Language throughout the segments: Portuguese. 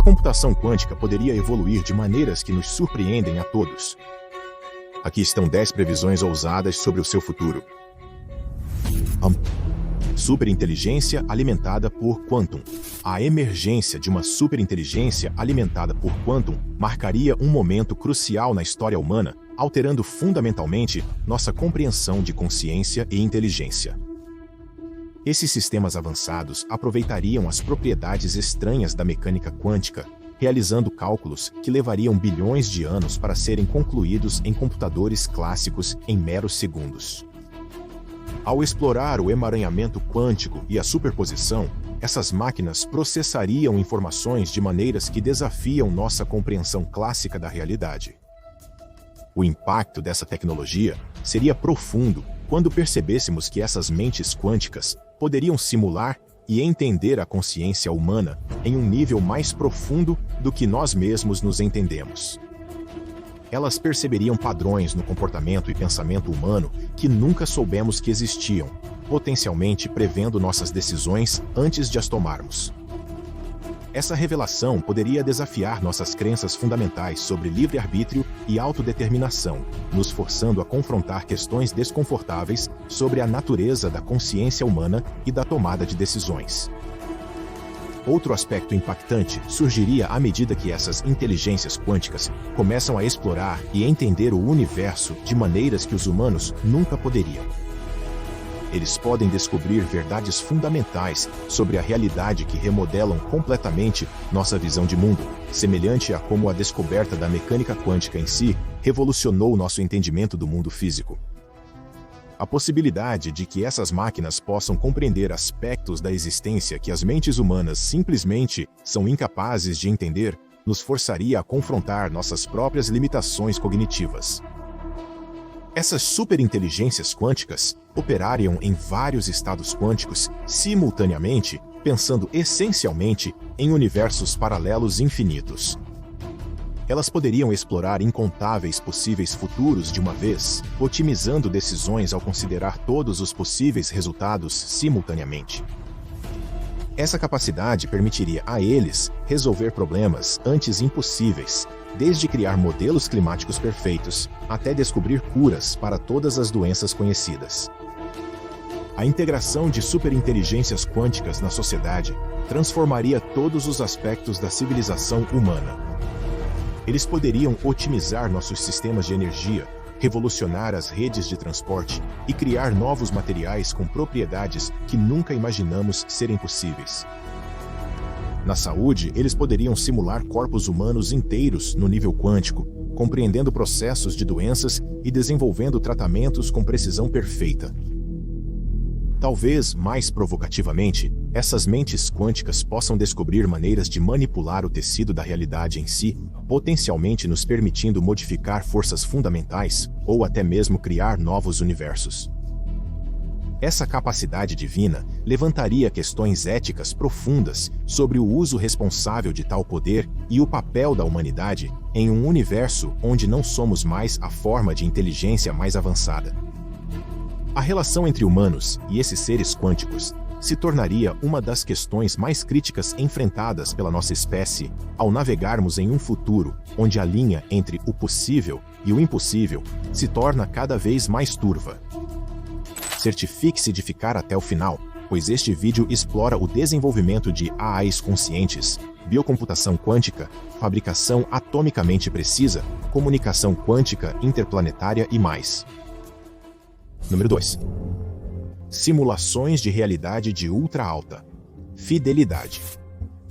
computação quântica poderia evoluir de maneiras que nos surpreendem a todos. Aqui estão 10 previsões ousadas sobre o seu futuro. Superinteligência alimentada por Quantum. A emergência de uma superinteligência alimentada por Quantum marcaria um momento crucial na história humana, alterando fundamentalmente nossa compreensão de consciência e inteligência. Esses sistemas avançados aproveitariam as propriedades estranhas da mecânica quântica, realizando cálculos que levariam bilhões de anos para serem concluídos em computadores clássicos em meros segundos. Ao explorar o emaranhamento quântico e a superposição, essas máquinas processariam informações de maneiras que desafiam nossa compreensão clássica da realidade. O impacto dessa tecnologia seria profundo quando percebêssemos que essas mentes quânticas poderiam simular e entender a consciência humana em um nível mais profundo do que nós mesmos nos entendemos. Elas perceberiam padrões no comportamento e pensamento humano que nunca soubemos que existiam, potencialmente prevendo nossas decisões antes de as tomarmos. Essa revelação poderia desafiar nossas crenças fundamentais sobre livre-arbítrio e autodeterminação, nos forçando a confrontar questões desconfortáveis sobre a natureza da consciência humana e da tomada de decisões. Outro aspecto impactante surgiria à medida que essas inteligências quânticas começam a explorar e entender o universo de maneiras que os humanos nunca poderiam. Eles podem descobrir verdades fundamentais sobre a realidade que remodelam completamente nossa visão de mundo, semelhante a como a descoberta da mecânica quântica em si revolucionou nosso entendimento do mundo físico. A possibilidade de que essas máquinas possam compreender aspectos da existência que as mentes humanas simplesmente são incapazes de entender nos forçaria a confrontar nossas próprias limitações cognitivas. Essas superinteligências quânticas operariam em vários estados quânticos simultaneamente, pensando essencialmente em universos paralelos infinitos. Elas poderiam explorar incontáveis possíveis futuros de uma vez, otimizando decisões ao considerar todos os possíveis resultados simultaneamente. Essa capacidade permitiria a eles resolver problemas antes impossíveis, desde criar modelos climáticos perfeitos, até descobrir curas para todas as doenças conhecidas. A integração de superinteligências quânticas na sociedade transformaria todos os aspectos da civilização humana. Eles poderiam otimizar nossos sistemas de energia, revolucionar as redes de transporte e criar novos materiais com propriedades que nunca imaginamos serem possíveis. Na saúde, eles poderiam simular corpos humanos inteiros no nível quântico, compreendendo processos de doenças e desenvolvendo tratamentos com precisão perfeita. Talvez, mais provocativamente, essas mentes quânticas possam descobrir maneiras de manipular o tecido da realidade em si, potencialmente nos permitindo modificar forças fundamentais ou até mesmo criar novos universos. Essa capacidade divina levantaria questões éticas profundas sobre o uso responsável de tal poder e o papel da humanidade em um universo onde não somos mais a forma de inteligência mais avançada. A relação entre humanos e esses seres quânticos se tornaria uma das questões mais críticas enfrentadas pela nossa espécie ao navegarmos em um futuro onde a linha entre o possível e o impossível se torna cada vez mais turva. Certifique-se de ficar até o final, pois este vídeo explora o desenvolvimento de AIs conscientes, biocomputação quântica, fabricação atomicamente precisa, comunicação quântica interplanetária e mais. Número 2. Simulações de realidade de ultra alta fidelidade.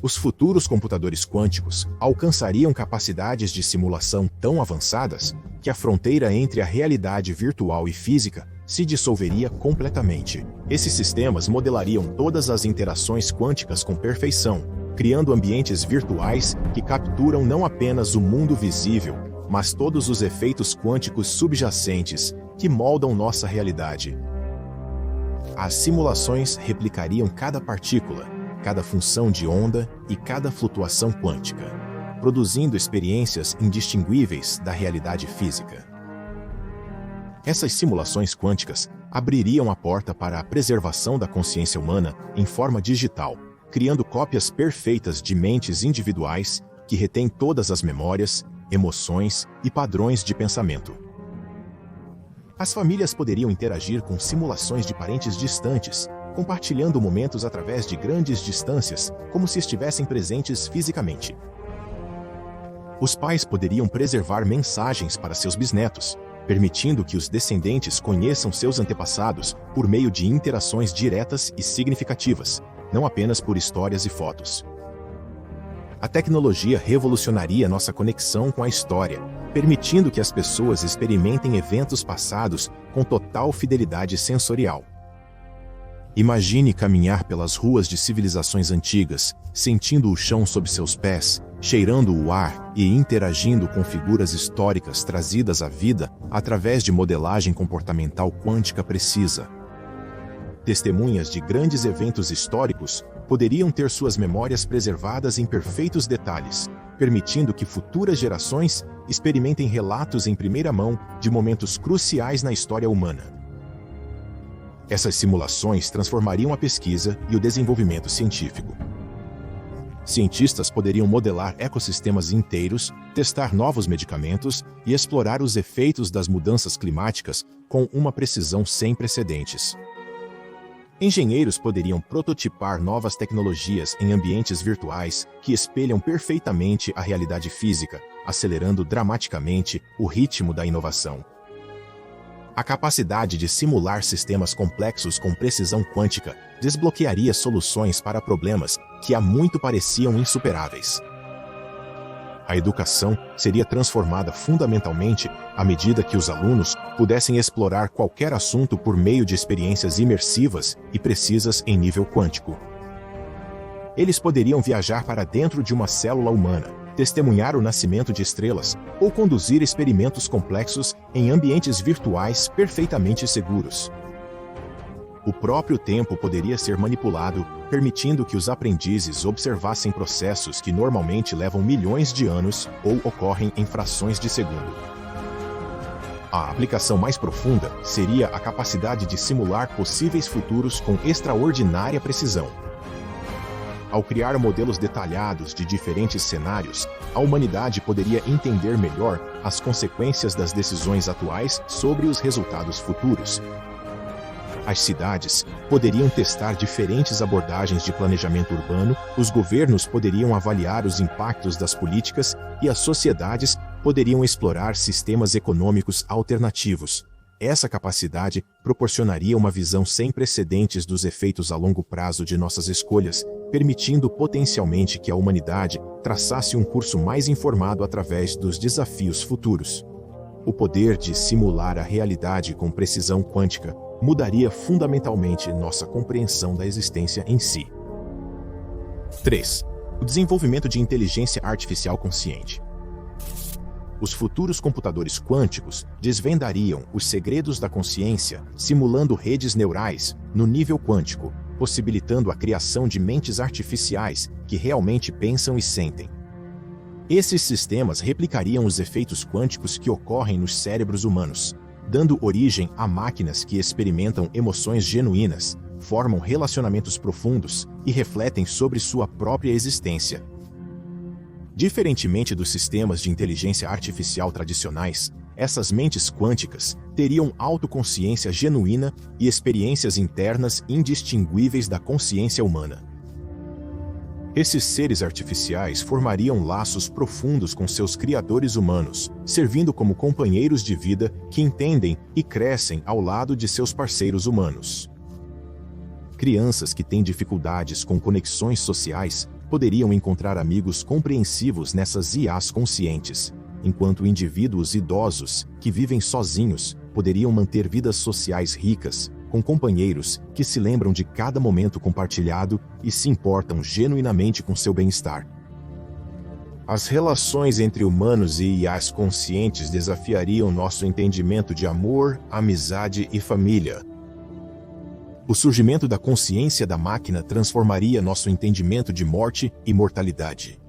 Os futuros computadores quânticos alcançariam capacidades de simulação tão avançadas que a fronteira entre a realidade virtual e física se dissolveria completamente. Esses sistemas modelariam todas as interações quânticas com perfeição, criando ambientes virtuais que capturam não apenas o mundo visível, mas todos os efeitos quânticos subjacentes que moldam nossa realidade. As simulações replicariam cada partícula, cada função de onda e cada flutuação quântica, produzindo experiências indistinguíveis da realidade física. Essas simulações quânticas abririam a porta para a preservação da consciência humana em forma digital, criando cópias perfeitas de mentes individuais que retêm todas as memórias, emoções e padrões de pensamento. As famílias poderiam interagir com simulações de parentes distantes, compartilhando momentos através de grandes distâncias, como se estivessem presentes fisicamente. Os pais poderiam preservar mensagens para seus bisnetos, permitindo que os descendentes conheçam seus antepassados por meio de interações diretas e significativas, não apenas por histórias e fotos. A tecnologia revolucionaria nossa conexão com a história, permitindo que as pessoas experimentem eventos passados com total fidelidade sensorial. Imagine caminhar pelas ruas de civilizações antigas, sentindo o chão sob seus pés, cheirando o ar e interagindo com figuras históricas trazidas à vida através de modelagem comportamental quântica precisa. Testemunhas de grandes eventos históricos poderiam ter suas memórias preservadas em perfeitos detalhes, permitindo que futuras gerações experimentem relatos em primeira mão de momentos cruciais na história humana. Essas simulações transformariam a pesquisa e o desenvolvimento científico. Cientistas poderiam modelar ecossistemas inteiros, testar novos medicamentos e explorar os efeitos das mudanças climáticas com uma precisão sem precedentes. Engenheiros poderiam prototipar novas tecnologias em ambientes virtuais que espelham perfeitamente a realidade física, acelerando dramaticamente o ritmo da inovação. A capacidade de simular sistemas complexos com precisão quântica desbloquearia soluções para problemas que há muito pareciam insuperáveis. A educação seria transformada fundamentalmente à medida que os alunos pudessem explorar qualquer assunto por meio de experiências imersivas e precisas em nível quântico. Eles poderiam viajar para dentro de uma célula humana, testemunhar o nascimento de estrelas ou conduzir experimentos complexos em ambientes virtuais perfeitamente seguros. O próprio tempo poderia ser manipulado, permitindo que os aprendizes observassem processos que normalmente levam milhões de anos ou ocorrem em frações de segundo. A aplicação mais profunda seria a capacidade de simular possíveis futuros com extraordinária precisão. Ao criar modelos detalhados de diferentes cenários, a humanidade poderia entender melhor as consequências das decisões atuais sobre os resultados futuros. As cidades poderiam testar diferentes abordagens de planejamento urbano, os governos poderiam avaliar os impactos das políticas e as sociedades poderiam explorar sistemas econômicos alternativos. Essa capacidade proporcionaria uma visão sem precedentes dos efeitos a longo prazo de nossas escolhas, permitindo potencialmente que a humanidade traçasse um curso mais informado através dos desafios futuros. O poder de simular a realidade com precisão quântica mudaria fundamentalmente nossa compreensão da existência em si. 3. O desenvolvimento de inteligência artificial consciente. Os futuros computadores quânticos desvendariam os segredos da consciência, simulando redes neurais no nível quântico, possibilitando a criação de mentes artificiais que realmente pensam e sentem. Esses sistemas replicariam os efeitos quânticos que ocorrem nos cérebros humanos, dando origem a máquinas que experimentam emoções genuínas, formam relacionamentos profundos e refletem sobre sua própria existência. Diferentemente dos sistemas de inteligência artificial tradicionais, essas mentes quânticas teriam autoconsciência genuína e experiências internas indistinguíveis da consciência humana. Esses seres artificiais formariam laços profundos com seus criadores humanos, servindo como companheiros de vida que entendem e crescem ao lado de seus parceiros humanos. Crianças que têm dificuldades com conexões sociais poderiam encontrar amigos compreensivos nessas IAs conscientes, enquanto indivíduos idosos que vivem sozinhos poderiam manter vidas sociais ricas, com companheiros que se lembram de cada momento compartilhado e se importam genuinamente com seu bem-estar. As relações entre humanos e IAs conscientes desafiariam nosso entendimento de amor, amizade e família. O surgimento da consciência da máquina transformaria nosso entendimento de morte e mortalidade.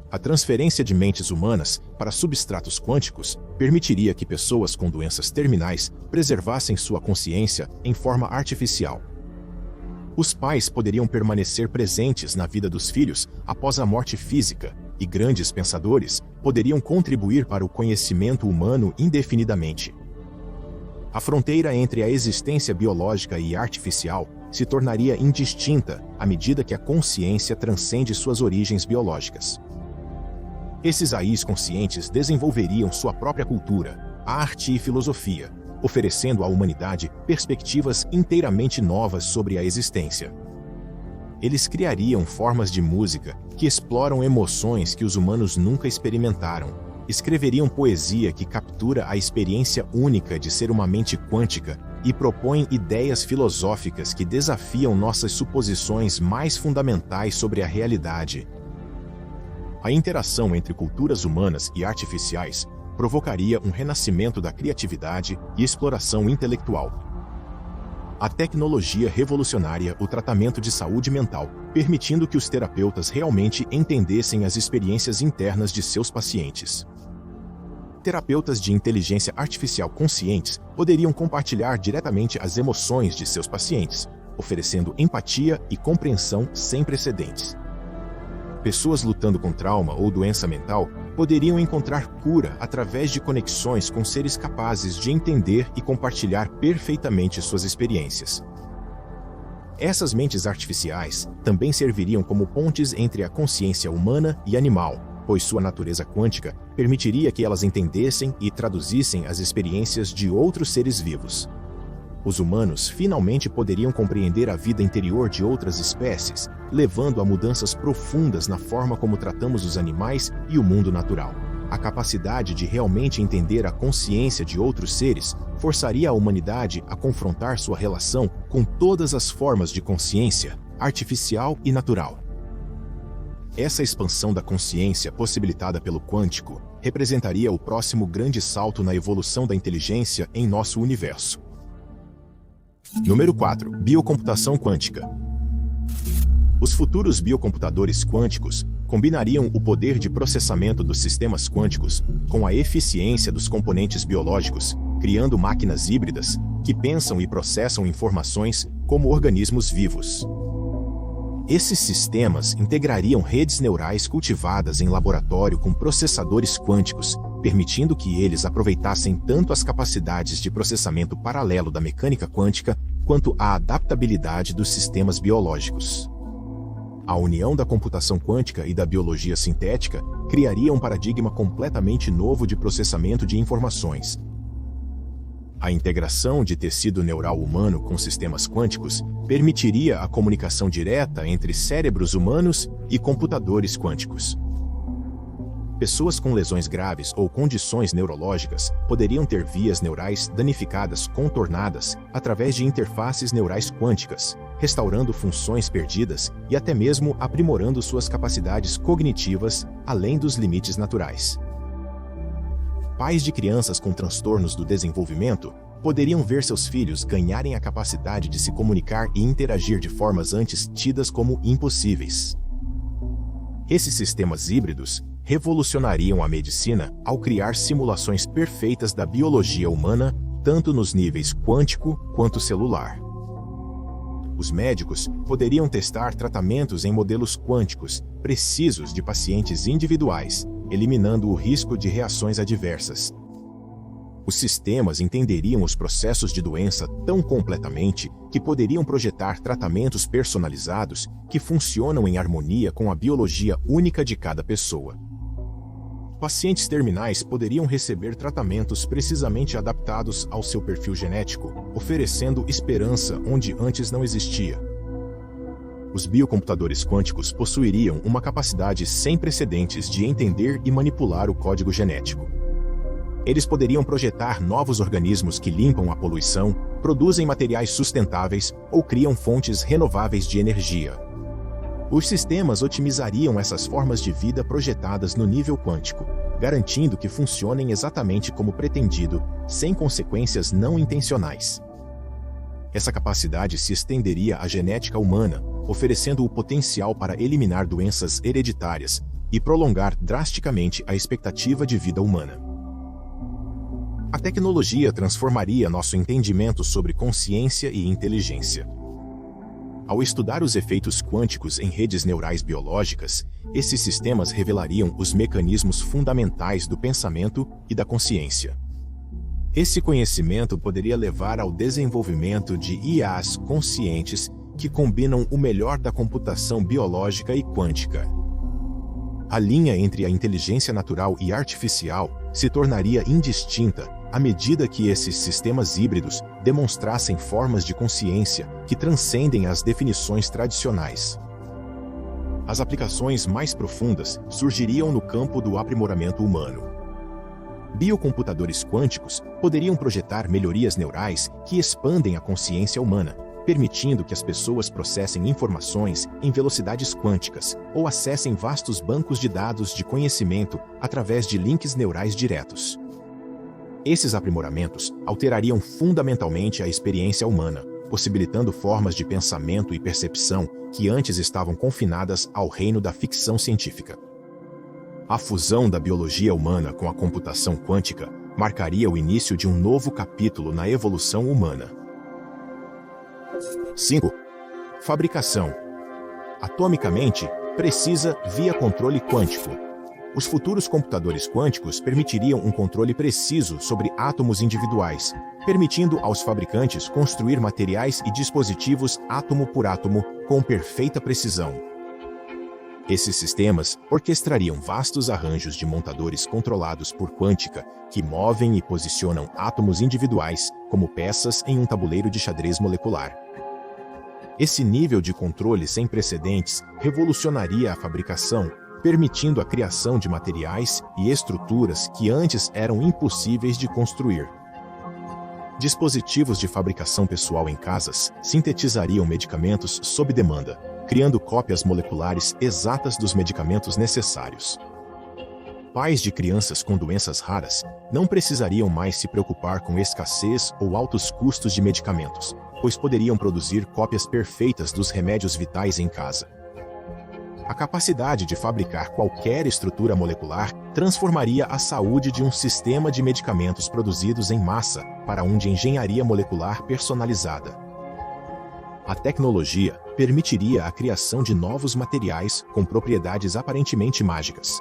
A transferência de mentes humanas para substratos quânticos permitiria que pessoas com doenças terminais preservassem sua consciência em forma artificial. Os pais poderiam permanecer presentes na vida dos filhos após a morte física, e grandes pensadores poderiam contribuir para o conhecimento humano indefinidamente. A fronteira entre a existência biológica e artificial se tornaria indistinta à medida que a consciência transcende suas origens biológicas. Esses AIs conscientes desenvolveriam sua própria cultura, arte e filosofia, oferecendo à humanidade perspectivas inteiramente novas sobre a existência. Eles criariam formas de música que exploram emoções que os humanos nunca experimentaram, escreveriam poesia que captura a experiência única de ser uma mente quântica e propõem ideias filosóficas que desafiam nossas suposições mais fundamentais sobre a realidade. A interação entre culturas humanas e artificiais provocaria um renascimento da criatividade e exploração intelectual. A tecnologia revolucionaria o tratamento de saúde mental, permitindo que os terapeutas realmente entendessem as experiências internas de seus pacientes. Terapeutas de inteligência artificial conscientes poderiam compartilhar diretamente as emoções de seus pacientes, oferecendo empatia e compreensão sem precedentes. Pessoas lutando com trauma ou doença mental poderiam encontrar cura através de conexões com seres capazes de entender e compartilhar perfeitamente suas experiências. Essas mentes artificiais também serviriam como pontes entre a consciência humana e animal, pois sua natureza quântica permitiria que elas entendessem e traduzissem as experiências de outros seres vivos. Os humanos finalmente poderiam compreender a vida interior de outras espécies, levando a mudanças profundas na forma como tratamos os animais e o mundo natural. A capacidade de realmente entender a consciência de outros seres forçaria a humanidade a confrontar sua relação com todas as formas de consciência, artificial e natural. Essa expansão da consciência possibilitada pelo quântico representaria o próximo grande salto na evolução da inteligência em nosso universo. Número 4. Biocomputação quântica. Os futuros biocomputadores quânticos combinariam o poder de processamento dos sistemas quânticos com a eficiência dos componentes biológicos, criando máquinas híbridas que pensam e processam informações como organismos vivos. Esses sistemas integrariam redes neurais cultivadas em laboratório com processadores quânticos, permitindo que eles aproveitassem tanto as capacidades de processamento paralelo da mecânica quântica quanto a adaptabilidade dos sistemas biológicos. A união da computação quântica e da biologia sintética criaria um paradigma completamente novo de processamento de informações. A integração de tecido neural humano com sistemas quânticos permitiria a comunicação direta entre cérebros humanos e computadores quânticos. Pessoas com lesões graves ou condições neurológicas poderiam ter vias neurais danificadas contornadas através de interfaces neurais quânticas, restaurando funções perdidas e até mesmo aprimorando suas capacidades cognitivas além dos limites naturais. Pais de crianças com transtornos do desenvolvimento poderiam ver seus filhos ganharem a capacidade de se comunicar e interagir de formas antes tidas como impossíveis. Esses sistemas híbridos revolucionariam a medicina ao criar simulações perfeitas da biologia humana, tanto nos níveis quântico quanto celular. Os médicos poderiam testar tratamentos em modelos quânticos precisos de pacientes individuais, eliminando o risco de reações adversas. Os sistemas entenderiam os processos de doença tão completamente que poderiam projetar tratamentos personalizados que funcionam em harmonia com a biologia única de cada pessoa. Pacientes terminais poderiam receber tratamentos precisamente adaptados ao seu perfil genético, oferecendo esperança onde antes não existia. Os biocomputadores quânticos possuiriam uma capacidade sem precedentes de entender e manipular o código genético. Eles poderiam projetar novos organismos que limpam a poluição, produzem materiais sustentáveis ou criam fontes renováveis de energia. Os sistemas otimizariam essas formas de vida projetadas no nível quântico, garantindo que funcionem exatamente como pretendido, sem consequências não intencionais. Essa capacidade se estenderia à genética humana, oferecendo o potencial para eliminar doenças hereditárias e prolongar drasticamente a expectativa de vida humana. A tecnologia transformaria nosso entendimento sobre consciência e inteligência. Ao estudar os efeitos quânticos em redes neurais biológicas, esses sistemas revelariam os mecanismos fundamentais do pensamento e da consciência. Esse conhecimento poderia levar ao desenvolvimento de IAs conscientes que combinam o melhor da computação biológica e quântica. A linha entre a inteligência natural e artificial se tornaria indistinta à medida que esses sistemas híbridos demonstrassem formas de consciência que transcendem as definições tradicionais. As aplicações mais profundas surgiriam no campo do aprimoramento humano. Biocomputadores quânticos poderiam projetar melhorias neurais que expandem a consciência humana, permitindo que as pessoas processem informações em velocidades quânticas ou acessem vastos bancos de dados de conhecimento através de links neurais diretos. Esses aprimoramentos alterariam fundamentalmente a experiência humana, possibilitando formas de pensamento e percepção que antes estavam confinadas ao reino da ficção científica. A fusão da biologia humana com a computação quântica marcaria o início de um novo capítulo na evolução humana. 5. Fabricação. Atomicamente, precisa via controle quântico. Os futuros computadores quânticos permitiriam um controle preciso sobre átomos individuais, permitindo aos fabricantes construir materiais e dispositivos átomo por átomo com perfeita precisão. Esses sistemas orquestrariam vastos arranjos de montadores controlados por quântica que movem e posicionam átomos individuais como peças em um tabuleiro de xadrez molecular. Esse nível de controle sem precedentes revolucionaria a fabricação, permitindo a criação de materiais e estruturas que antes eram impossíveis de construir. Dispositivos de fabricação pessoal em casas sintetizariam medicamentos sob demanda, criando cópias moleculares exatas dos medicamentos necessários. Pais de crianças com doenças raras não precisariam mais se preocupar com escassez ou altos custos de medicamentos, pois poderiam produzir cópias perfeitas dos remédios vitais em casa. A capacidade de fabricar qualquer estrutura molecular transformaria a saúde de um sistema de medicamentos produzidos em massa para um de engenharia molecular personalizada. A tecnologia permitiria a criação de novos materiais com propriedades aparentemente mágicas.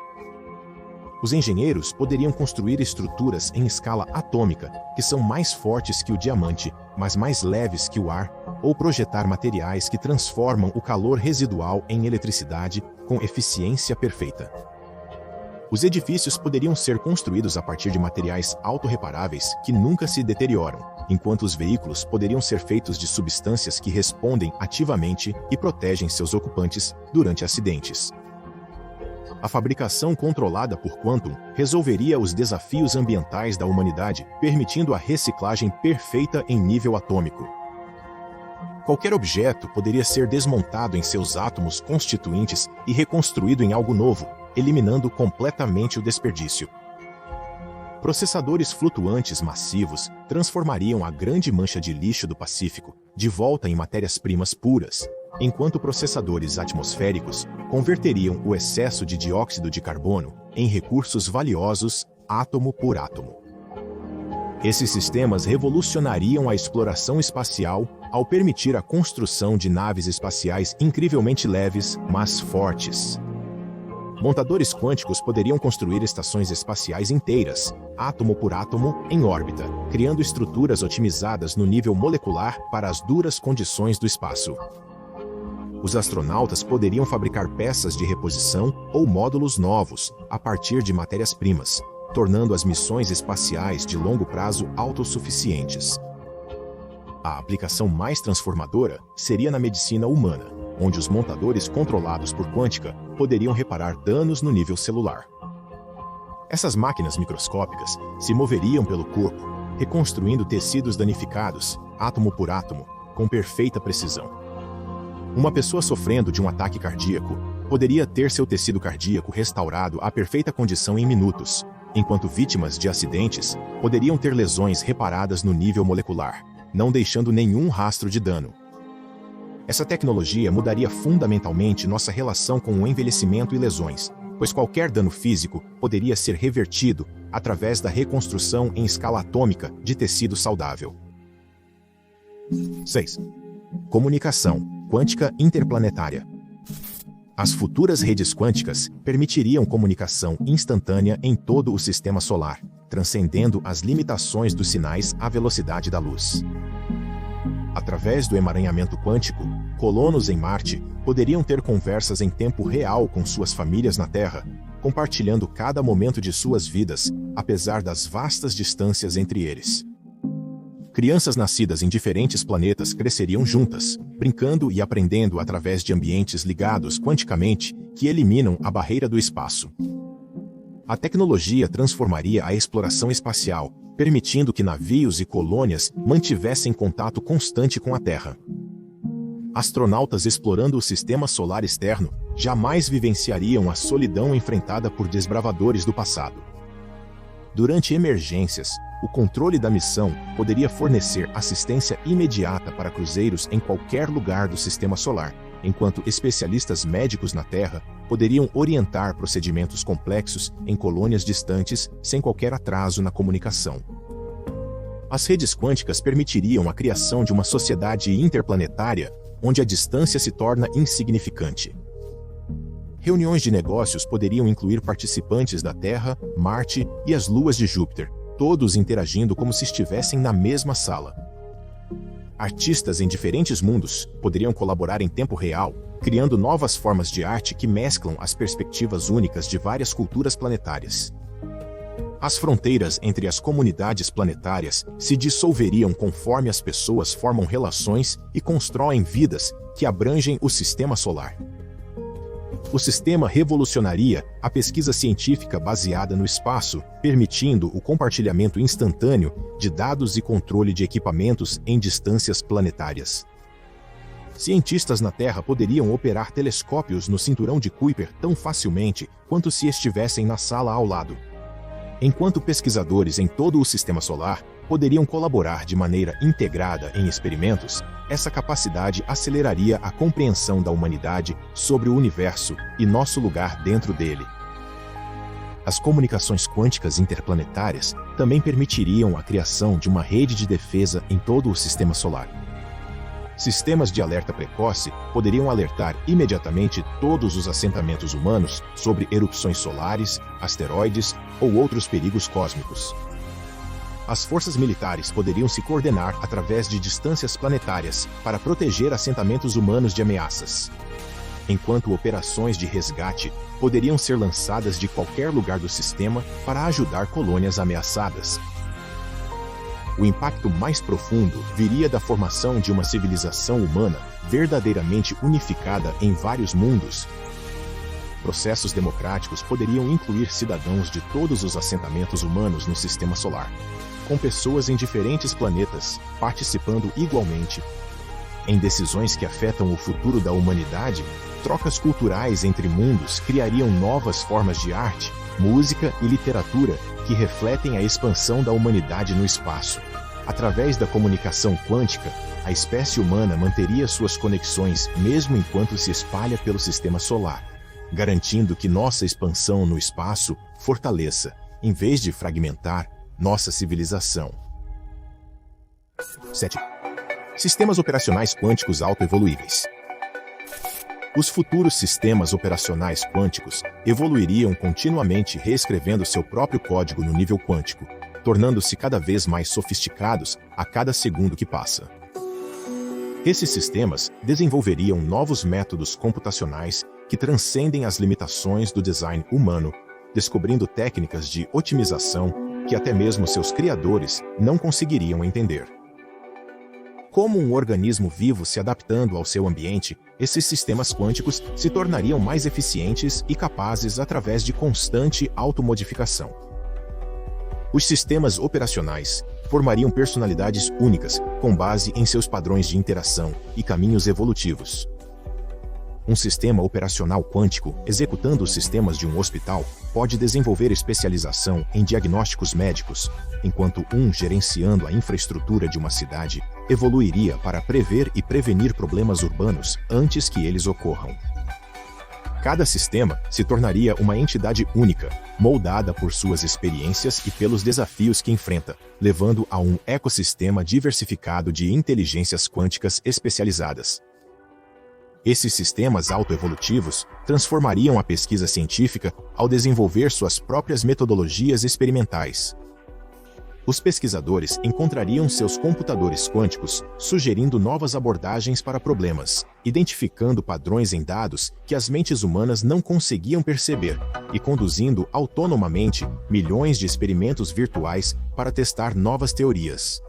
Os engenheiros poderiam construir estruturas em escala atômica, que são mais fortes que o diamante, mas mais leves que o ar, ou projetar materiais que transformam o calor residual em eletricidade com eficiência perfeita. Os edifícios poderiam ser construídos a partir de materiais autorreparáveis que nunca se deterioram, enquanto os veículos poderiam ser feitos de substâncias que respondem ativamente e protegem seus ocupantes durante acidentes. A fabricação controlada por Quantum resolveria os desafios ambientais da humanidade, permitindo a reciclagem perfeita em nível atômico. Qualquer objeto poderia ser desmontado em seus átomos constituintes e reconstruído em algo novo, eliminando completamente o desperdício. Processadores flutuantes massivos transformariam a grande mancha de lixo do Pacífico de volta em matérias-primas puras, enquanto processadores atmosféricos converteriam o excesso de dióxido de carbono em recursos valiosos, átomo por átomo. Esses sistemas revolucionariam a exploração espacial ao permitir a construção de naves espaciais incrivelmente leves, mas fortes. Montadores quânticos poderiam construir estações espaciais inteiras, átomo por átomo, em órbita, criando estruturas otimizadas no nível molecular para as duras condições do espaço. Os astronautas poderiam fabricar peças de reposição ou módulos novos a partir de matérias-primas, tornando as missões espaciais de longo prazo autossuficientes. A aplicação mais transformadora seria na medicina humana, onde os montadores controlados por quântica poderiam reparar danos no nível celular. Essas máquinas microscópicas se moveriam pelo corpo, reconstruindo tecidos danificados, átomo por átomo, com perfeita precisão. Uma pessoa sofrendo de um ataque cardíaco poderia ter seu tecido cardíaco restaurado à perfeita condição em minutos, enquanto vítimas de acidentes poderiam ter lesões reparadas no nível molecular, não deixando nenhum rastro de dano. Essa tecnologia mudaria fundamentalmente nossa relação com o envelhecimento e lesões, pois qualquer dano físico poderia ser revertido através da reconstrução em escala atômica de tecido saudável. 6. Comunicação. quântica interplanetária. As futuras redes quânticas permitiriam comunicação instantânea em todo o sistema solar, transcendendo as limitações dos sinais à velocidade da luz. Através do emaranhamento quântico, colonos em Marte poderiam ter conversas em tempo real com suas famílias na Terra, compartilhando cada momento de suas vidas, apesar das vastas distâncias entre eles. Crianças nascidas em diferentes planetas cresceriam juntas, brincando e aprendendo através de ambientes ligados quanticamente que eliminam a barreira do espaço. A tecnologia transformaria a exploração espacial, permitindo que navios e colônias mantivessem contato constante com a Terra. Astronautas explorando o sistema solar externo jamais vivenciariam a solidão enfrentada por desbravadores do passado. Durante emergências, o controle da missão poderia fornecer assistência imediata para cruzeiros em qualquer lugar do sistema solar, enquanto especialistas médicos na Terra poderiam orientar procedimentos complexos em colônias distantes sem qualquer atraso na comunicação. As redes quânticas permitiriam a criação de uma sociedade interplanetária onde a distância se torna insignificante. Reuniões de negócios poderiam incluir participantes da Terra, Marte e as luas de Júpiter, todos interagindo como se estivessem na mesma sala. Artistas em diferentes mundos poderiam colaborar em tempo real, criando novas formas de arte que mesclam as perspectivas únicas de várias culturas planetárias. As fronteiras entre as comunidades planetárias se dissolveriam conforme as pessoas formam relações e constroem vidas que abrangem o sistema solar. O sistema revolucionaria a pesquisa científica baseada no espaço, permitindo o compartilhamento instantâneo de dados e controle de equipamentos em distâncias planetárias. Cientistas na Terra poderiam operar telescópios no cinturão de Kuiper tão facilmente quanto se estivessem na sala ao lado. Enquanto pesquisadores em todo o sistema solar poderiam colaborar de maneira integrada em experimentos, essa capacidade aceleraria a compreensão da humanidade sobre o universo e nosso lugar dentro dele. As comunicações quânticas interplanetárias também permitiriam a criação de uma rede de defesa em todo o sistema solar. Sistemas de alerta precoce poderiam alertar imediatamente todos os assentamentos humanos sobre erupções solares, asteroides ou outros perigos cósmicos. As forças militares poderiam se coordenar através de distâncias planetárias para proteger assentamentos humanos de ameaças, enquanto operações de resgate poderiam ser lançadas de qualquer lugar do sistema para ajudar colônias ameaçadas. O impacto mais profundo viria da formação de uma civilização humana verdadeiramente unificada em vários mundos. Processos democráticos poderiam incluir cidadãos de todos os assentamentos humanos no sistema solar, com pessoas em diferentes planetas participando igualmente em decisões que afetam o futuro da humanidade. Trocas culturais entre mundos criariam novas formas de arte, música e literatura que refletem a expansão da humanidade no espaço. Através da comunicação quântica, a espécie humana manteria suas conexões mesmo enquanto se espalha pelo sistema solar, garantindo que nossa expansão no espaço fortaleça, em vez de fragmentar, nossa civilização. 7. Sistemas operacionais quânticos autoevoluíveis. Os futuros sistemas operacionais quânticos evoluiriam continuamente reescrevendo seu próprio código no nível quântico, tornando-se cada vez mais sofisticados a cada segundo que passa. Esses sistemas desenvolveriam novos métodos computacionais que transcendem as limitações do design humano, descobrindo técnicas de otimização que até mesmo seus criadores não conseguiriam entender. Como um organismo vivo se adaptando ao seu ambiente, esses sistemas quânticos se tornariam mais eficientes e capazes através de constante automodificação. Os sistemas operacionais formariam personalidades únicas com base em seus padrões de interação e caminhos evolutivos. Um sistema operacional quântico, executando os sistemas de um hospital, pode desenvolver especialização em diagnósticos médicos, enquanto um gerenciando a infraestrutura de uma cidade evoluiria para prever e prevenir problemas urbanos antes que eles ocorram. Cada sistema se tornaria uma entidade única, moldada por suas experiências e pelos desafios que enfrenta, levando a um ecossistema diversificado de inteligências quânticas especializadas. Esses sistemas autoevolutivos transformariam a pesquisa científica ao desenvolver suas próprias metodologias experimentais. Os pesquisadores encontrariam seus computadores quânticos sugerindo novas abordagens para problemas, identificando padrões em dados que as mentes humanas não conseguiam perceber e conduzindo autonomamente milhões de experimentos virtuais para testar novas teorias.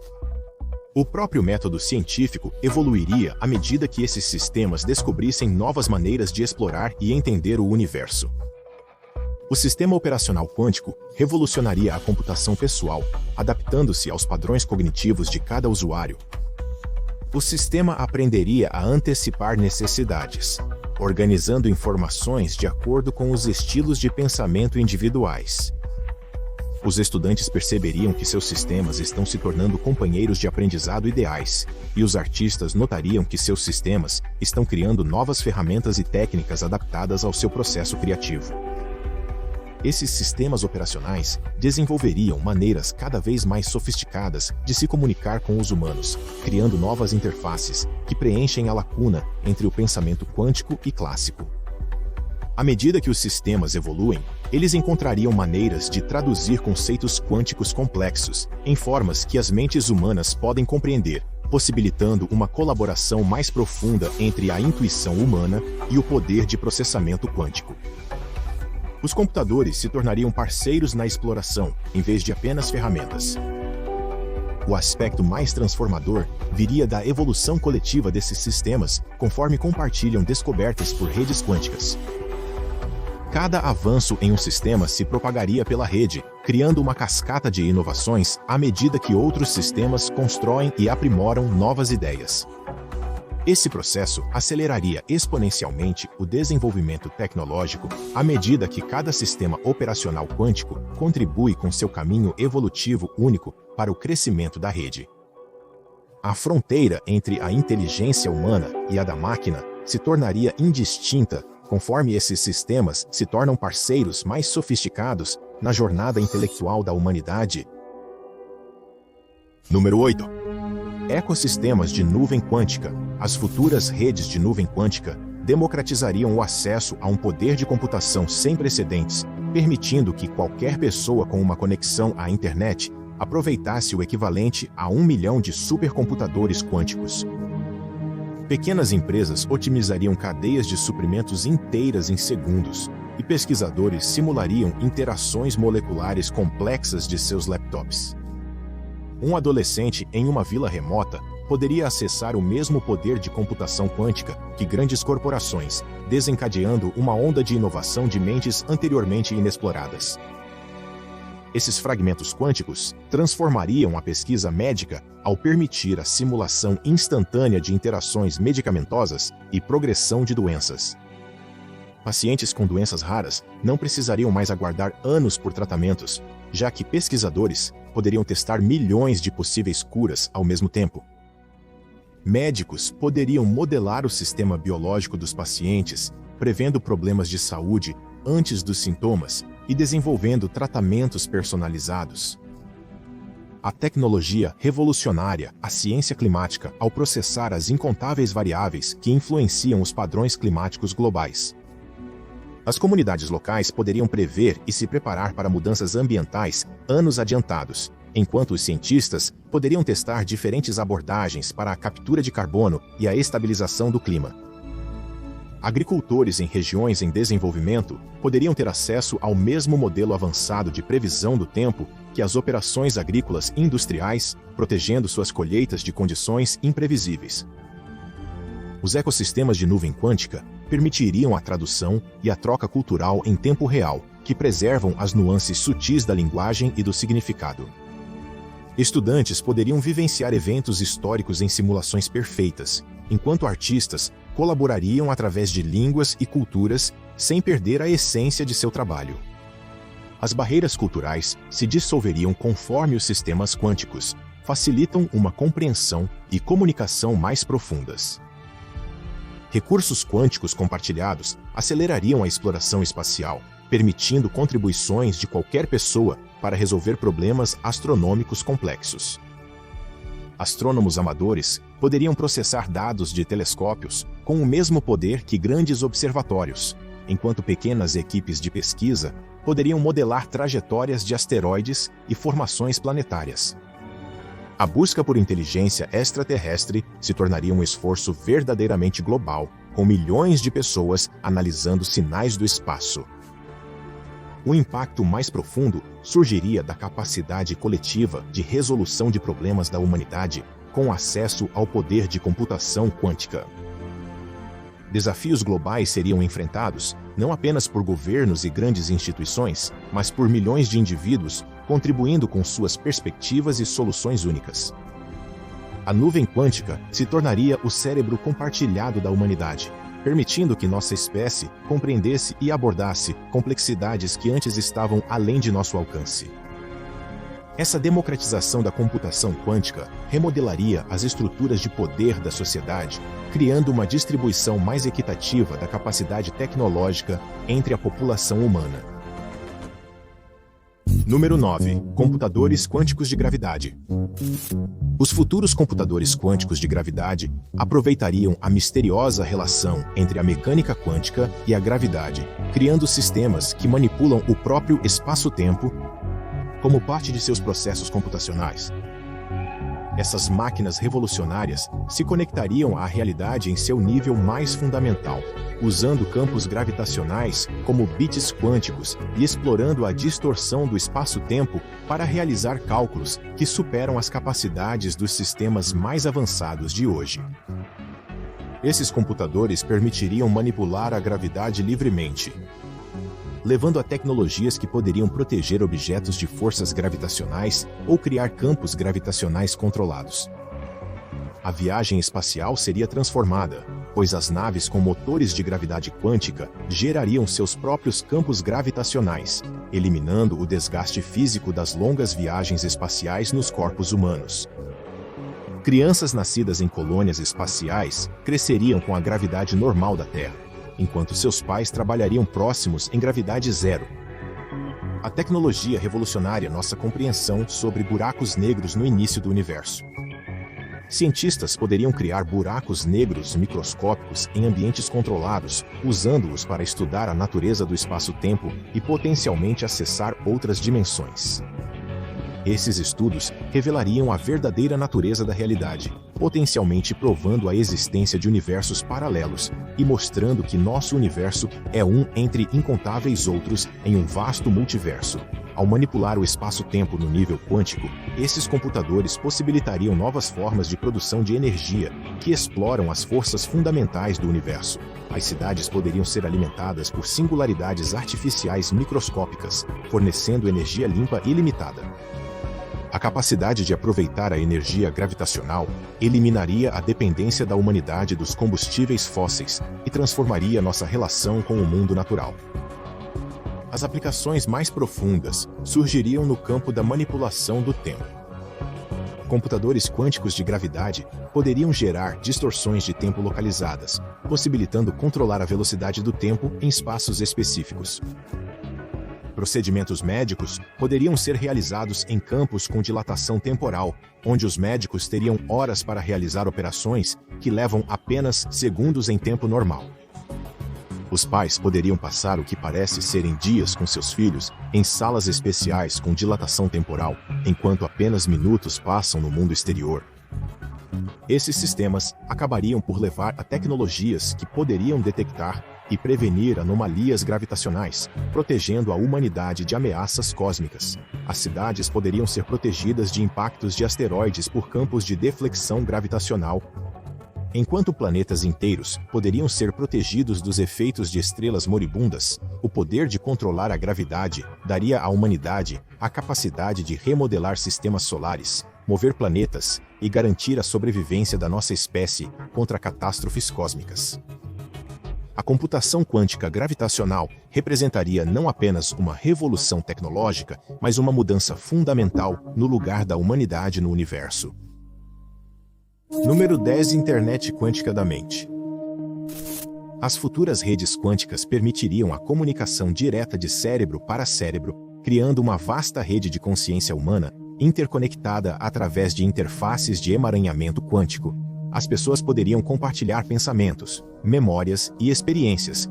O próprio método científico evoluiria à medida que esses sistemas descobrissem novas maneiras de explorar e entender o universo. O sistema operacional quântico revolucionaria a computação pessoal, adaptando-se aos padrões cognitivos de cada usuário. O sistema aprenderia a antecipar necessidades, organizando informações de acordo com os estilos de pensamento individuais. Os estudantes perceberiam que seus sistemas estão se tornando companheiros de aprendizado ideais, e os artistas notariam que seus sistemas estão criando novas ferramentas e técnicas adaptadas ao seu processo criativo. Esses sistemas operacionais desenvolveriam maneiras cada vez mais sofisticadas de se comunicar com os humanos, criando novas interfaces que preenchem a lacuna entre o pensamento quântico e clássico. À medida que os sistemas evoluem, eles encontrariam maneiras de traduzir conceitos quânticos complexos em formas que as mentes humanas podem compreender, possibilitando uma colaboração mais profunda entre a intuição humana e o poder de processamento quântico. Os computadores se tornariam parceiros na exploração, em vez de apenas ferramentas. O aspecto mais transformador viria da evolução coletiva desses sistemas, conforme compartilham descobertas por redes quânticas. Cada avanço em um sistema se propagaria pela rede, criando uma cascata de inovações à medida que outros sistemas constroem e aprimoram novas ideias. Esse processo aceleraria exponencialmente o desenvolvimento tecnológico à medida que cada sistema operacional quântico contribui com seu caminho evolutivo único para o crescimento da rede. A fronteira entre a inteligência humana e a da máquina se tornaria indistinta conforme esses sistemas se tornam parceiros mais sofisticados na jornada intelectual da humanidade. Número 8. Ecossistemas de nuvem quântica. As futuras redes de nuvem quântica democratizariam o acesso a um poder de computação sem precedentes, permitindo que qualquer pessoa com uma conexão à internet aproveitasse o equivalente a 1 milhão de supercomputadores quânticos. Pequenas empresas otimizariam cadeias de suprimentos inteiras em segundos, e pesquisadores simulariam interações moleculares complexas de seus laptops. Um adolescente em uma vila remota poderia acessar o mesmo poder de computação quântica que grandes corporações, desencadeando uma onda de inovação de mentes anteriormente inexploradas. Esses fragmentos quânticos transformariam a pesquisa médica ao permitir a simulação instantânea de interações medicamentosas e progressão de doenças. Pacientes com doenças raras não precisariam mais aguardar anos por tratamentos, já que pesquisadores poderiam testar milhões de possíveis curas ao mesmo tempo. Médicos poderiam modelar o sistema biológico dos pacientes, prevendo problemas de saúde antes dos sintomas e desenvolvendo tratamentos personalizados. A tecnologia revolucionaria a ciência climática ao processar as incontáveis variáveis que influenciam os padrões climáticos globais. As comunidades locais poderiam prever e se preparar para mudanças ambientais anos adiantados, enquanto os cientistas poderiam testar diferentes abordagens para a captura de carbono e a estabilização do clima. Agricultores em regiões em desenvolvimento poderiam ter acesso ao mesmo modelo avançado de previsão do tempo que as operações agrícolas industriais, protegendo suas colheitas de condições imprevisíveis. Os ecossistemas de nuvem quântica permitiriam a tradução e a troca cultural em tempo real, que preservam as nuances sutis da linguagem e do significado. Estudantes poderiam vivenciar eventos históricos em simulações perfeitas, enquanto artistas colaborariam através de línguas e culturas sem perder a essência de seu trabalho. As barreiras culturais se dissolveriam conforme os sistemas quânticos facilitam uma compreensão e comunicação mais profundas. Recursos quânticos compartilhados acelerariam a exploração espacial, permitindo contribuições de qualquer pessoa para resolver problemas astronômicos complexos. Astrônomos amadores poderiam processar dados de telescópios, com o mesmo poder que grandes observatórios, enquanto pequenas equipes de pesquisa poderiam modelar trajetórias de asteroides e formações planetárias. A busca por inteligência extraterrestre se tornaria um esforço verdadeiramente global, com milhões de pessoas analisando sinais do espaço. O impacto mais profundo surgiria da capacidade coletiva de resolução de problemas da humanidade com acesso ao poder de computação quântica. Desafios globais seriam enfrentados não apenas por governos e grandes instituições, mas por milhões de indivíduos contribuindo com suas perspectivas e soluções únicas. A nuvem quântica se tornaria o cérebro compartilhado da humanidade, permitindo que nossa espécie compreendesse e abordasse complexidades que antes estavam além de nosso alcance. Essa democratização da computação quântica remodelaria as estruturas de poder da sociedade, criando uma distribuição mais equitativa da capacidade tecnológica entre a população humana. Número 9. Computadores quânticos de gravidade. Os futuros computadores quânticos de gravidade aproveitariam a misteriosa relação entre a mecânica quântica e a gravidade, criando sistemas que manipulam o próprio espaço-tempo como parte de seus processos computacionais. Essas máquinas revolucionárias se conectariam à realidade em seu nível mais fundamental, usando campos gravitacionais como bits quânticos e explorando a distorção do espaço-tempo para realizar cálculos que superam as capacidades dos sistemas mais avançados de hoje. Esses computadores permitiriam manipular a gravidade livremente, levando a tecnologias que poderiam proteger objetos de forças gravitacionais ou criar campos gravitacionais controlados. A viagem espacial seria transformada, pois as naves com motores de gravidade quântica gerariam seus próprios campos gravitacionais, eliminando o desgaste físico das longas viagens espaciais nos corpos humanos. Crianças nascidas em colônias espaciais cresceriam com a gravidade normal da Terra, enquanto seus pais trabalhariam próximos em gravidade zero. A tecnologia revolucionaria nossa compreensão sobre buracos negros no início do universo. Cientistas poderiam criar buracos negros microscópicos em ambientes controlados, usando-os para estudar a natureza do espaço-tempo e potencialmente acessar outras dimensões. Esses estudos revelariam a verdadeira natureza da realidade, potencialmente provando a existência de universos paralelos e mostrando que nosso universo é um entre incontáveis outros em um vasto multiverso. Ao manipular o espaço-tempo no nível quântico, esses computadores possibilitariam novas formas de produção de energia que exploram as forças fundamentais do universo. As cidades poderiam ser alimentadas por singularidades artificiais microscópicas, fornecendo energia limpa e ilimitada. A capacidade de aproveitar a energia gravitacional eliminaria a dependência da humanidade dos combustíveis fósseis e transformaria nossa relação com o mundo natural. As aplicações mais profundas surgiriam no campo da manipulação do tempo. Computadores quânticos de gravidade poderiam gerar distorções de tempo localizadas, possibilitando controlar a velocidade do tempo em espaços específicos. Procedimentos médicos poderiam ser realizados em campos com dilatação temporal, onde os médicos teriam horas para realizar operações que levam apenas segundos em tempo normal. Os pais poderiam passar o que parece serem dias com seus filhos em salas especiais com dilatação temporal, enquanto apenas minutos passam no mundo exterior. Esses sistemas acabariam por levar a tecnologias que poderiam detectar e prevenir anomalias gravitacionais, protegendo a humanidade de ameaças cósmicas. As cidades poderiam ser protegidas de impactos de asteroides por campos de deflexão gravitacional, enquanto planetas inteiros poderiam ser protegidos dos efeitos de estrelas moribundas. O poder de controlar a gravidade daria à humanidade a capacidade de remodelar sistemas solares, mover planetas e garantir a sobrevivência da nossa espécie contra catástrofes cósmicas. A computação quântica gravitacional representaria não apenas uma revolução tecnológica, mas uma mudança fundamental no lugar da humanidade no universo. Número 10. Internet quântica da mente. As futuras redes quânticas permitiriam a comunicação direta de cérebro para cérebro, criando uma vasta rede de consciência humana interconectada através de interfaces de emaranhamento quântico. as pessoas poderiam compartilhar pensamentos, memórias e experiências.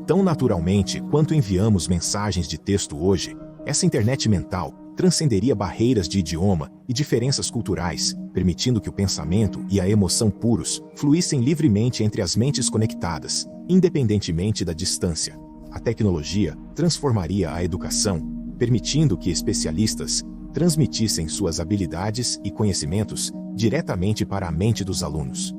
Tão naturalmente quanto enviamos mensagens de texto hoje, essa internet mental transcenderia barreiras de idioma e diferenças culturais, permitindo que o pensamento e a emoção puros fluíssem livremente entre as mentes conectadas, independentemente da distância. A tecnologia transformaria a educação, permitindo que especialistas transmitissem suas habilidades e conhecimentos diretamente para a mente dos alunos.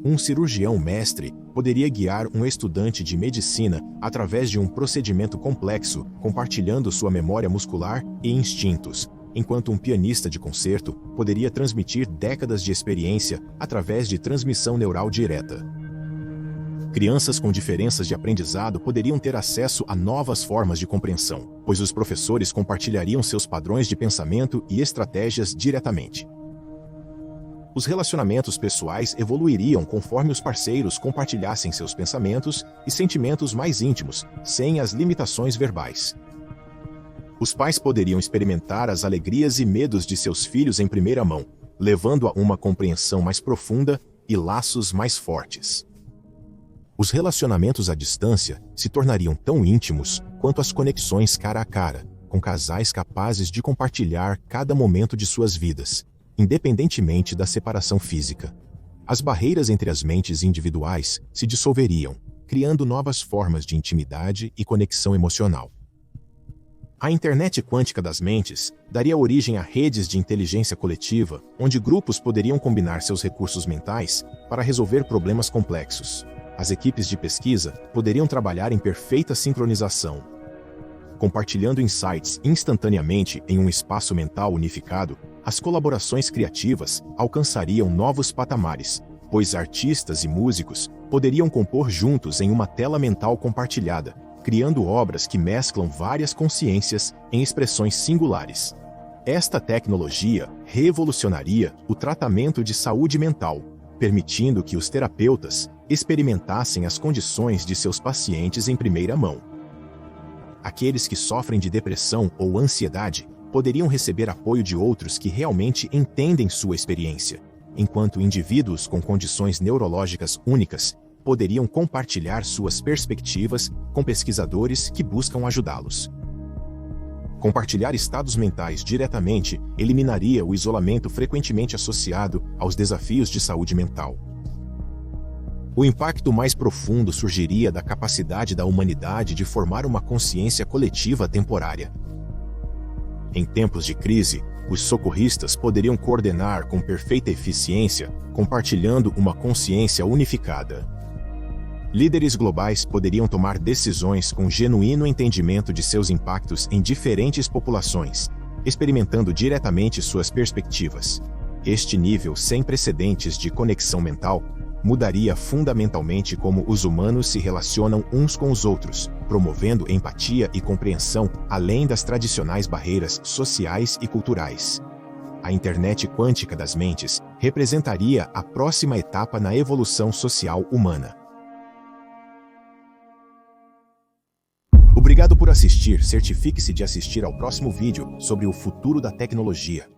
Um cirurgião mestre poderia guiar um estudante de medicina através de um procedimento complexo, compartilhando sua memória muscular e instintos, enquanto um pianista de concerto poderia transmitir décadas de experiência através de transmissão neural direta. Crianças com diferenças de aprendizado poderiam ter acesso a novas formas de compreensão, pois os professores compartilhariam seus padrões de pensamento e estratégias diretamente. Os relacionamentos pessoais evoluiriam conforme os parceiros compartilhassem seus pensamentos e sentimentos mais íntimos, sem as limitações verbais. Os pais poderiam experimentar as alegrias e medos de seus filhos em primeira mão, levando a uma compreensão mais profunda e laços mais fortes. Os relacionamentos à distância se tornariam tão íntimos quanto as conexões cara a cara, com casais capazes de compartilhar cada momento de suas vidas, independentemente da separação física. As barreiras entre as mentes individuais se dissolveriam, criando novas formas de intimidade e conexão emocional. A internet quântica das mentes daria origem a redes de inteligência coletiva, onde grupos poderiam combinar seus recursos mentais para resolver problemas complexos. As equipes de pesquisa poderiam trabalhar em perfeita sincronização, compartilhando insights instantaneamente em um espaço mental unificado. As colaborações criativas alcançariam novos patamares, pois artistas e músicos poderiam compor juntos em uma tela mental compartilhada, criando obras que mesclam várias consciências em expressões singulares. Esta tecnologia revolucionaria o tratamento de saúde mental, permitindo que os terapeutas experimentassem as condições de seus pacientes em primeira mão. Aqueles que sofrem de depressão ou ansiedade poderiam receber apoio de outros que realmente entendem sua experiência, enquanto indivíduos com condições neurológicas únicas poderiam compartilhar suas perspectivas com pesquisadores que buscam ajudá-los. Compartilhar estados mentais diretamente eliminaria o isolamento frequentemente associado aos desafios de saúde mental. O impacto mais profundo surgiria da capacidade da humanidade de formar uma consciência coletiva temporária. Em tempos de crise, os socorristas poderiam coordenar com perfeita eficiência, compartilhando uma consciência unificada. Líderes globais poderiam tomar decisões com genuíno entendimento de seus impactos em diferentes populações, experimentando diretamente suas perspectivas. Este nível sem precedentes de conexão mental mudaria fundamentalmente como os humanos se relacionam uns com os outros, promovendo empatia e compreensão além das tradicionais barreiras sociais e culturais. A internet quântica das mentes representaria a próxima etapa na evolução social humana. Obrigado por assistir. Certifique-se de assistir ao próximo vídeo sobre o futuro da tecnologia.